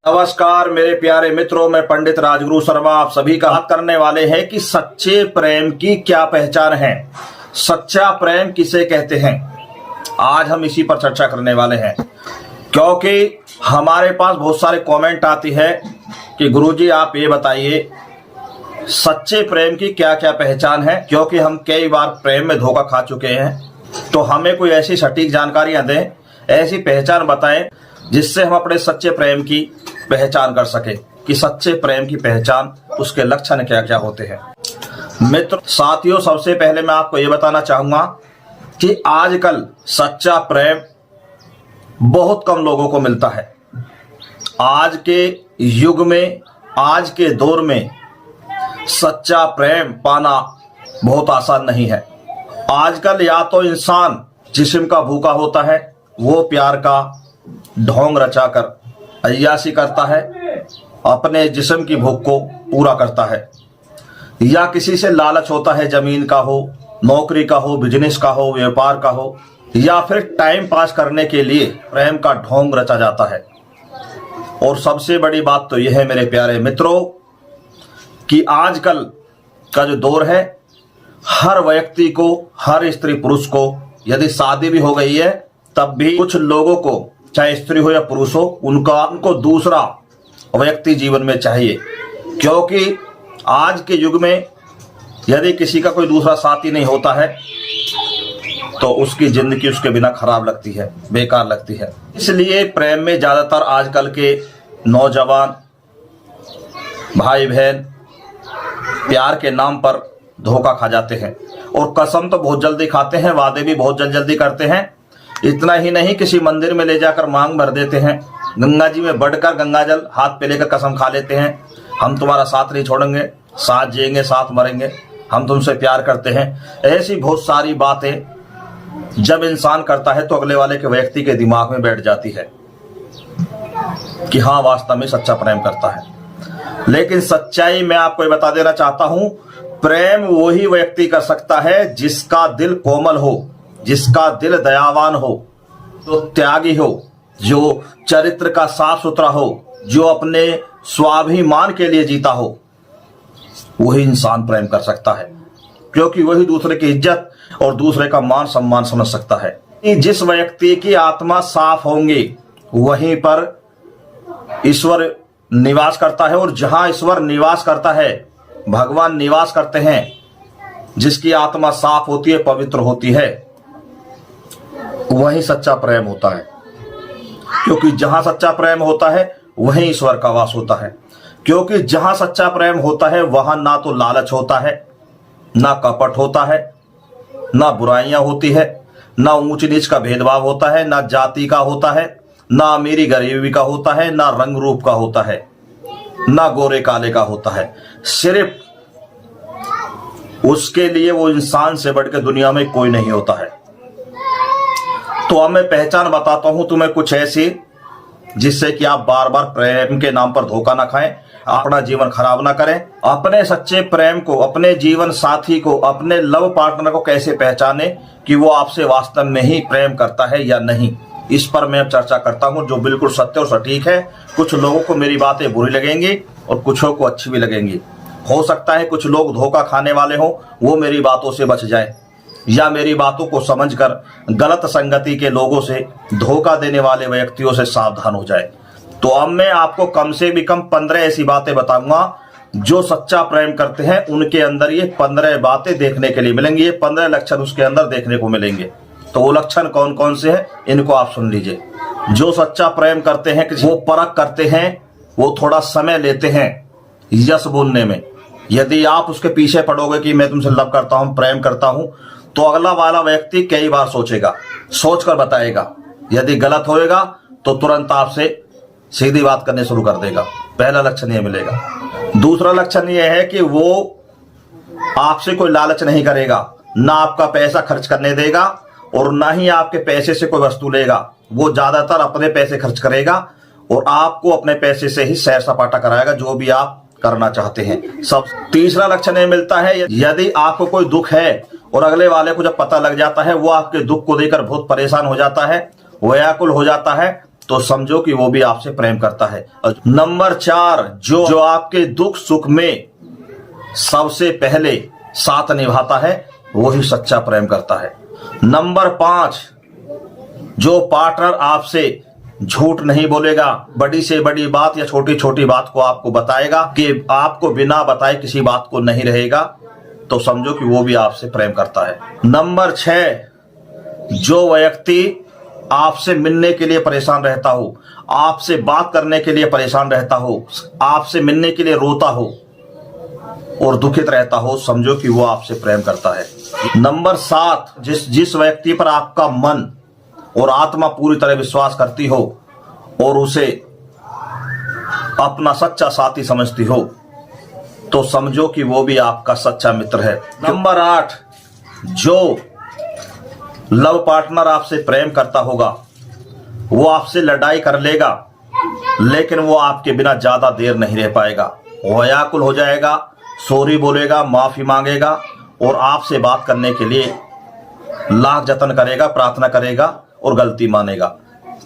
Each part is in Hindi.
नमस्कार मेरे प्यारे मित्रों, मैं पंडित राजगुरु शर्मा आप सभी का बात करने वाले हैं कि सच्चे प्रेम की क्या पहचान है, सच्चा प्रेम किसे कहते हैं। आज हम इसी पर चर्चा करने वाले हैं, क्योंकि हमारे पास बहुत सारे कमेंट आती है कि गुरुजी आप ये बताइए सच्चे प्रेम की क्या क्या पहचान है, क्योंकि हम कई बार प्रेम में धोखा खा चुके हैं। तो हमें कोई ऐसी सटीक जानकारियां दें, ऐसी पहचान बताएं जिससे हम अपने सच्चे प्रेम की पहचान कर सके कि सच्चे प्रेम की पहचान, उसके लक्षण क्या क्या होते हैं। मित्र साथियों, सबसे पहले मैं आपको ये बताना चाहूंगा कि आजकल सच्चा प्रेम बहुत कम लोगों को मिलता है। आज के युग में, आज के दौर में सच्चा प्रेम पाना बहुत आसान नहीं है। आजकल या तो इंसान जिस्म का भूखा होता है, वो प्यार का ढोंग रचाकर अय्यासी करता है, अपने जिस्म की भूख को पूरा करता है, या किसी से लालच होता है, जमीन का हो, नौकरी का हो, बिजनेस का हो, व्यापार का हो, या फिर टाइम पास करने के लिए प्रेम का ढोंग रचा जाता है। और सबसे बड़ी बात तो यह है मेरे प्यारे मित्रों कि आजकल का जो दौर है, हर व्यक्ति को, हर स्त्री पुरुष को, यदि शादी भी हो गई है तब भी कुछ लोगों को, चाहे स्त्री हो या पुरुष हो, उनको दूसरा व्यक्ति जीवन में चाहिए। क्योंकि आज के युग में यदि किसी का कोई दूसरा साथी नहीं होता है तो उसकी जिंदगी उसके बिना खराब लगती है, बेकार लगती है। इसलिए प्रेम में ज्यादातर आजकल के नौजवान भाई बहन प्यार के नाम पर धोखा खा जाते हैं, और कसम तो बहुत जल्दी खाते हैं, वादे भी बहुत जल्दी करते हैं। इतना ही नहीं, किसी मंदिर में ले जाकर मांग भर देते हैं, गंगा जी में बढ़कर गंगा जल हाथ पे लेकर कसम खा लेते हैं, हम तुम्हारा साथ नहीं छोड़ेंगे, साथ जिएंगे, साथ मरेंगे, हम तुमसे प्यार करते हैं। ऐसी बहुत सारी बातें जब इंसान करता है तो अगले वाले के व्यक्ति के दिमाग में बैठ जाती है कि हाँ, वास्तव में सच्चा प्रेम करता है। लेकिन सच्चाई मैं आपको ये बता देना चाहता हूं, प्रेम वही व्यक्ति कर सकता है जिसका दिल कोमल हो, जिसका दिल दयावान हो, जो त्यागी हो, जो चरित्र का साफ सुथरा हो, जो अपने स्वाभिमान के लिए जीता हो, वही इंसान प्रेम कर सकता है। क्योंकि वही दूसरे की इज्जत और दूसरे का मान सम्मान समझ सकता है। कि जिस व्यक्ति की आत्मा साफ होंगी वहीं पर ईश्वर निवास करता है, और जहां ईश्वर निवास करता है, भगवान निवास करते हैं, जिसकी आत्मा साफ होती है, पवित्र होती है, वही सच्चा प्रेम होता है। क्योंकि जहां सच्चा प्रेम होता है वहीं ईश्वर का वास होता है। क्योंकि जहां सच्चा प्रेम होता है वहां ना तो लालच होता है, ना कपट होता है, ना बुराइयां होती है, ना ऊंच नीच का भेदभाव होता है, ना जाति का होता है, ना अमीरी गरीबी का होता है, ना रंग रूप का होता है, ना गोरे काले का होता है। सिर्फ उसके लिए वो इंसान से बढ़कर दुनिया में कोई नहीं होता है। तो अब मैं पहचान बताता हूं तुम्हें कुछ ऐसी, जिससे कि आप बार बार प्रेम के नाम पर धोखा ना खाएं, अपना जीवन खराब ना करें। अपने सच्चे प्रेम को, अपने जीवन साथी को, अपने लव पार्टनर को कैसे पहचाने कि वो आपसे वास्तव में ही प्रेम करता है या नहीं, इस पर मैं अब चर्चा करता हूं, जो बिल्कुल सत्य और सटीक है। कुछ लोगों को मेरी बातें बुरी लगेंगी और कुछों को अच्छी भी लगेंगी। हो सकता है कुछ लोग धोखा खाने वाले हों, वो मेरी बातों से बच जाए, या मेरी बातों को समझकर गलत संगति के लोगों से, धोखा देने वाले व्यक्तियों से सावधान हो जाए। तो अब मैं आपको कम से भी कम 15 ऐसी बातें बताऊंगा जो सच्चा प्रेम करते हैं, उनके अंदर ये 15 बातें देखने के लिए मिलेंगी, ये 15 लक्षण उसके अंदर देखने को मिलेंगे। तो वो लक्षण कौन कौन से हैं, इनको आप सुन लीजिए। जो सच्चा प्रेम करते हैं, वो परख करते हैं, वो थोड़ा समय लेते हैं यस बोलने में। यदि आप उसके पीछे पड़ोगे कि मैं तुमसे लव करता हूं, प्रेम करता हूं, तो अगला वाला व्यक्ति कई बार सोचेगा, सोचकर बताएगा। यदि गलत होएगा तो तुरंत आपसे सीधी बात करने शुरू कर देगा। पहला लक्षण ये मिलेगा। दूसरा लक्षण ये है कि वो आपसे कोई लालच नहीं करेगा, ना आपका पैसा खर्च करने देगा और ना ही आपके पैसे से कोई वस्तु लेगा। वो ज्यादातर अपने पैसे खर्च करेगा और आपको अपने पैसे से ही सैर सपाटा कराएगा, जो भी आप करना चाहते हैं सब। तीसरा लक्षण ये मिलता है, यदि आपको कोई दुख है और अगले वाले को जब पता लग जाता है, वो आपके दुख को देकर बहुत परेशान हो जाता है, व्याकुल हो जाता है, तो समझो कि वो भी आपसे प्रेम करता है। नंबर 4, जो आपके दुख सुख में सबसे पहले साथ निभाता है वो ही सच्चा प्रेम करता है। नंबर 5, जो पार्टनर आपसे झूठ नहीं बोलेगा, बड़ी से बड़ी बात या छोटी छोटी बात को आपको बताएगा, कि आपको बिना बताए किसी बात को नहीं रहेगा, तो समझो कि वो भी आपसे प्रेम करता है। नंबर 6, जो व्यक्ति आपसे मिलने के लिए परेशान रहता हो, आपसे बात करने के लिए परेशान रहता हो, आपसे मिलने के लिए रोता हो और दुखित रहता हो, समझो कि वो आपसे प्रेम करता है। नंबर 7, जिस व्यक्ति पर आपका मन और आत्मा पूरी तरह विश्वास करती हो और उसे अपना सच्चा साथी समझती हो, तो समझो कि वो भी आपका सच्चा मित्र है। नंबर 8, जो लव पार्टनर आपसे प्रेम करता होगा वो आपसे लड़ाई कर लेगा, लेकिन वो आपके बिना ज्यादा देर नहीं रह पाएगा, वो व्याकुल हो जाएगा, सॉरी बोलेगा, माफी मांगेगा और आपसे बात करने के लिए लाख जतन करेगा, प्रार्थना करेगा और गलती मानेगा,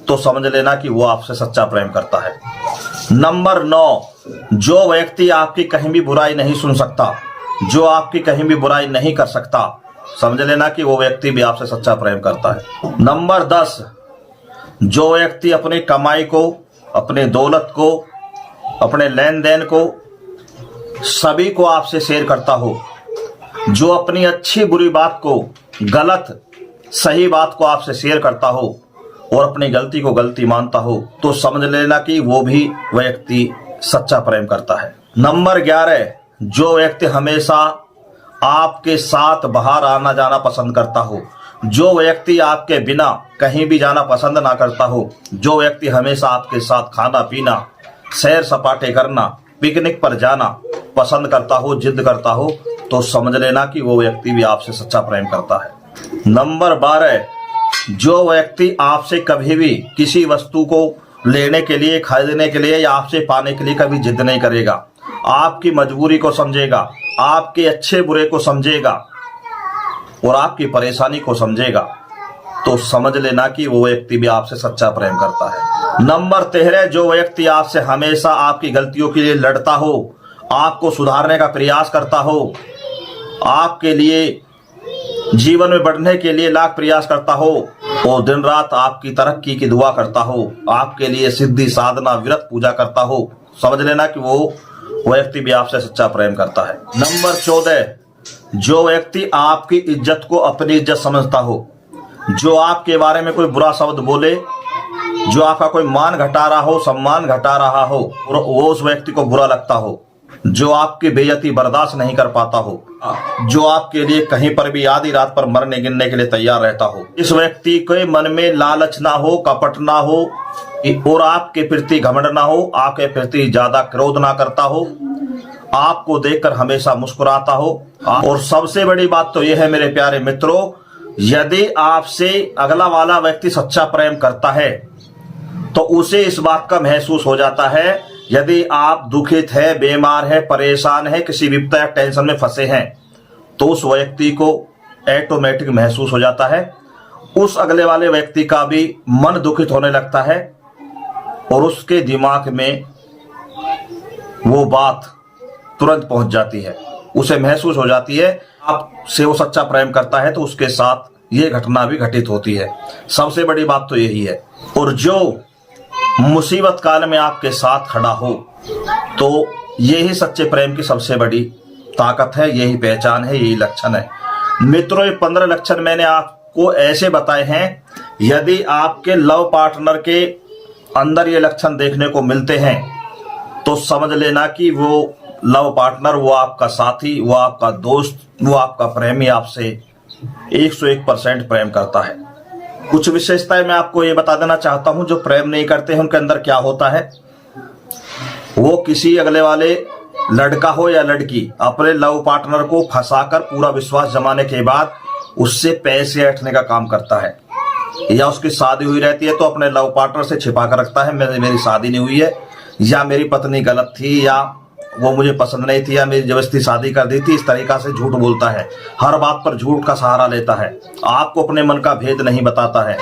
तो समझ लेना कि वो आपसे सच्चा प्रेम करता है। नंबर 9, जो व्यक्ति आपकी कहीं भी बुराई नहीं सुन सकता, जो आपकी कहीं भी बुराई नहीं कर सकता, समझ लेना कि वो व्यक्ति भी आपसे सच्चा प्रेम करता है। नंबर 10, जो व्यक्ति अपनी कमाई को, अपने दौलत को, अपने लेन देन को, सभी को आपसे शेयर करता हो, जो अपनी अच्छी बुरी बात को, गलत सही बात को आपसे शेयर करता हो और अपनी गलती को गलती मानता हो, तो समझ लेना कि वो भी व्यक्ति सच्चा प्रेम करता है। नंबर 11, जो व्यक्ति हमेशा आपके साथ बाहर आना जाना पसंद करता हो, जो व्यक्ति आपके बिना कहीं भी जाना पसंद ना करता हो, जो व्यक्ति हमेशा आपके साथ खाना पीना, सैर सपाटे करना, पिकनिक पर जाना पसंद करता हो, जिद करता हो, तो समझ लेना कि वो व्यक्ति भी आपसे सच्चा प्रेम करता है। नंबर 12, जो व्यक्ति आपसे कभी भी किसी वस्तु को लेने के लिए, खरीदने के लिए या आपसे पाने के लिए कभी जिद नहीं करेगा, आपकी मजबूरी को समझेगा, आपके अच्छे बुरे को समझेगा और आपकी परेशानी को समझेगा, तो समझ लेना कि वो व्यक्ति भी आपसे सच्चा प्रेम करता है। नंबर 13, जो व्यक्ति आपसे हमेशा आपकी गलतियों के लिए लड़ता हो, आपको सुधारने का प्रयास करता हो, आपके लिए जीवन में बढ़ने के लिए लाख प्रयास करता हो और दिन रात आपकी तरक्की की दुआ करता हो, आपके लिए सिद्धि साधना व्रत पूजा करता हो, समझ लेना कि वो व्यक्ति भी आपसे सच्चा प्रेम करता है। नंबर 14, जो व्यक्ति आपकी इज्जत को अपनी इज्जत समझता हो, जो आपके बारे में कोई बुरा शब्द बोले, जो आपका कोई मान घटा रहा हो, सम्मान घटा रहा हो, वो उस व्यक्ति को बुरा लगता हो, जो आपकी बेइज्जती बर्दाश्त नहीं कर पाता हो, जो आपके लिए कहीं पर भी आधी रात पर मरने गिरने के लिए तैयार रहता हो, इस व्यक्ति के मन में लालच ना हो, कपट ना हो और आपके प्रति घमंड ना हो, आपके प्रति ज्यादा क्रोध ना करता हो, आपको देखकर हमेशा मुस्कुराता हो। और सबसे बड़ी बात तो यह है मेरे प्यारे मित्रों, यदि आपसे अगला वाला व्यक्ति सच्चा प्रेम करता है तो उसे इस बात का महसूस हो जाता है, यदि आप दुखित है, बीमार है, परेशान है, किसी विपदा या टेंशन में फंसे हैं, तो उस व्यक्ति को ऑटोमेटिक महसूस हो जाता है, उस अगले वाले व्यक्ति का भी मन दुखित होने लगता है और उसके दिमाग में वो बात तुरंत पहुंच जाती है, उसे महसूस हो जाती है आपसे वो सच्चा प्रेम करता है, तो उसके साथ ये घटना भी घटित होती है। सबसे बड़ी बात तो यही है। और जो मुसीबत काल में आपके साथ खड़ा हो, तो यही सच्चे प्रेम की सबसे बड़ी ताकत है, यही पहचान है, यही लक्षण है। मित्रों, ये 15 लक्षण मैंने आपको ऐसे बताए हैं, यदि आपके लव पार्टनर के अंदर ये लक्षण देखने को मिलते हैं तो समझ लेना कि वो लव पार्टनर, वो आपका साथी, वो आपका दोस्त, वो आपका प्रेमी आपसे 101% प्रेम करता है। कुछ विशेषताएं मैं आपको ये बता देना चाहता हूं, जो प्रेम नहीं करते हैं उनके अंदर क्या होता है। वो किसी अगले वाले लड़का हो या लड़की अपने लव पार्टनर को फंसाकर पूरा विश्वास जमाने के बाद उससे पैसे ऐंठने का काम करता है, या उसकी शादी हुई रहती है तो अपने लव पार्टनर से छिपा कर रखता है, मेरी शादी नहीं हुई है, या मेरी पत्नी गलत थी, या वो मुझे पसंद नहीं थी, या मेरी जबरदस्ती शादी कर दी थी। इस तरीका से झूठ बोलता है, हर बात पर झूठ का सहारा लेता है, आपको अपने मन का भेद नहीं बताता है।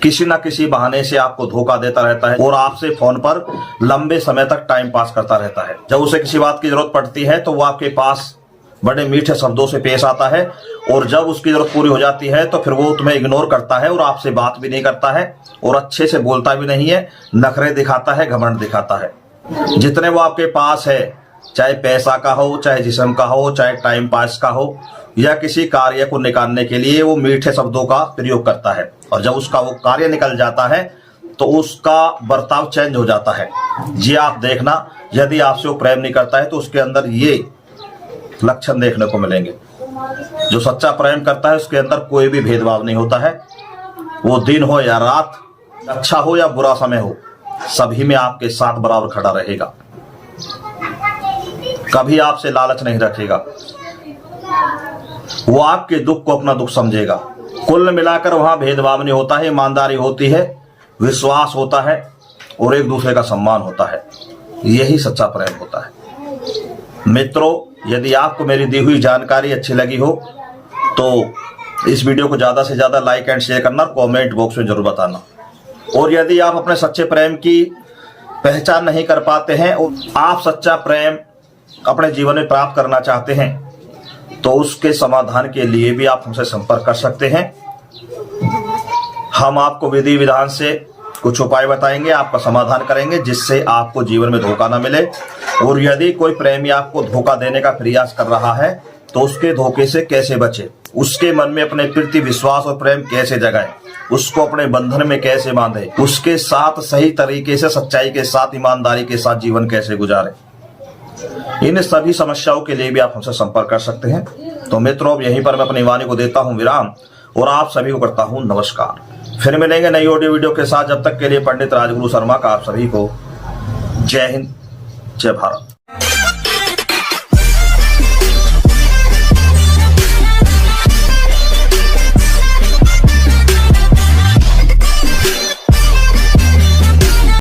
किसी ना किसी बहाने से आपको धोखा देता रहता है और आपसे फोन पर लंबे समय तक टाइम पास करता रहता है। जब उसे किसी बात की जरूरत पड़ती है तो वो आपके पास बड़े मीठे शब्दों से पेश आता है, और जब उसकी जरूरत पूरी हो जाती है तो फिर वो तुम्हें इग्नोर करता है और आपसे बात भी नहीं करता है और अच्छे से बोलता भी नहीं है, नखरे दिखाता है, घमंड दिखाता है। जितने वो आपके पास है, चाहे पैसा का हो, चाहे जिस्म का हो, चाहे टाइम पास का हो, या किसी कार्य को निकालने के लिए वो मीठे शब्दों का प्रयोग करता है, और जब उसका वो कार्य निकल जाता है तो उसका बर्ताव चेंज हो जाता है। जी आप देखना, यदि आपसे वो प्रेम नहीं करता है तो उसके अंदर ये लक्षण देखने को मिलेंगे। जो सच्चा प्रेम करता है उसके अंदर कोई भी भेदभाव नहीं होता है। वो दिन हो या रात, अच्छा हो या बुरा समय हो, सभी में आपके साथ बराबर खड़ा रहेगा। कभी आपसे लालच नहीं रखेगा, वो आपके दुख को अपना दुख समझेगा। कुल मिलाकर वहां भेदभाव नहीं होता है, ईमानदारी होती है, विश्वास होता है और एक दूसरे का सम्मान होता है। यही सच्चा प्रेम होता है। मित्रों, यदि आपको मेरी दी हुई जानकारी अच्छी लगी हो तो इस वीडियो को ज्यादा से ज्यादा लाइक एंड शेयर करना, कमेंट बॉक्स में जरूर बताना। और यदि आप अपने सच्चे प्रेम की पहचान नहीं कर पाते हैं और आप सच्चा प्रेम अपने जीवन में प्राप्त करना चाहते हैं तो उसके समाधान के लिए भी आप हमसे संपर्क कर सकते हैं। हम आपको विधि विधान से कुछ उपाय बताएंगे, आपका समाधान करेंगे, जिससे आपको जीवन में धोखा ना मिले। और यदि कोई प्रेमी आपको धोखा देने का प्रयास कर रहा है तो उसके धोखे से कैसे बचे, उसके मन में अपने प्रति विश्वास और प्रेम कैसे जगाए, उसको अपने बंधन में कैसे बांधे, उसके साथ सही तरीके से, सच्चाई के साथ, ईमानदारी के साथ जीवन कैसे गुजारे, इन सभी समस्याओं के लिए भी आप हमसे संपर्क कर सकते हैं। तो मित्रों, अब यहीं पर मैं अपनी वाणी को देता हूं विराम और आप सभी को करता हूं नमस्कार। फिर मिलेंगे नई ऑडियो वीडियो के साथ। जब तक के लिए पंडित राजगुरु शर्मा का आप सभी को जय हिंद, जय भारत।